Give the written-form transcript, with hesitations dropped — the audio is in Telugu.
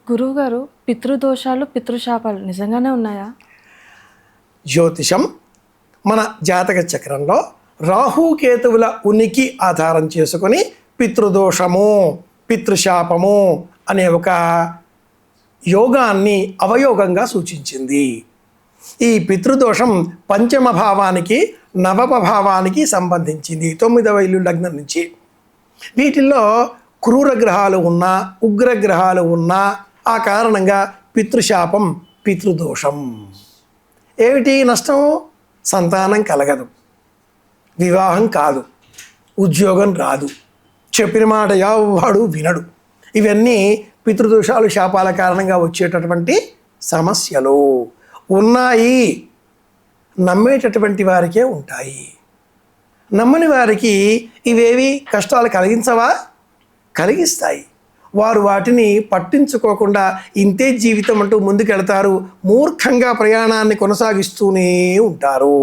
గురువుగారు, పితృదోషాలు, పితృశాపాలు నిజంగానే ఉన్నాయా? జ్యోతిషం మన జాతక చక్రంలో రాహుకేతువుల ఉనికి ఆధారం చేసుకొని పితృదోషము, పితృశాపము అనే ఒక యోగాన్ని అవయోగంగా సూచించింది. ఈ పితృదోషం పంచమ భావానికి, నవమ భావానికి సంబంధించింది. 9వ ఇల్లు లగ్నం నుంచి. వీటిల్లో క్రూర గ్రహాలు ఉన్నా, ఉగ్రగ్రహాలు ఉన్నా ఆ కారణంగా పితృశాపం, పితృదోషం. ఏమిటి నష్టం? సంతానం కలగదు, వివాహం కాదు, ఉద్యోగం రాదు, చెప్పిన మాట ఎవడు వినడు. ఇవన్నీ పితృదోషాలు, శాపాల కారణంగా వచ్చేటటువంటి సమస్యలు ఉన్నాయి. నమ్మేటటువంటి వారికే ఉంటాయి. నమ్మని వారికి ఇవేవి కష్టాలు కలిగించవా? కలిగిస్తాయి. వారు వాటిని పట్టించుకోకుండా ఇంతే జీవితం అంటూ ముందుకెళ్తారు. మూర్ఖంగా ప్రయాణాన్ని కొనసాగిస్తూనే ఉంటారు.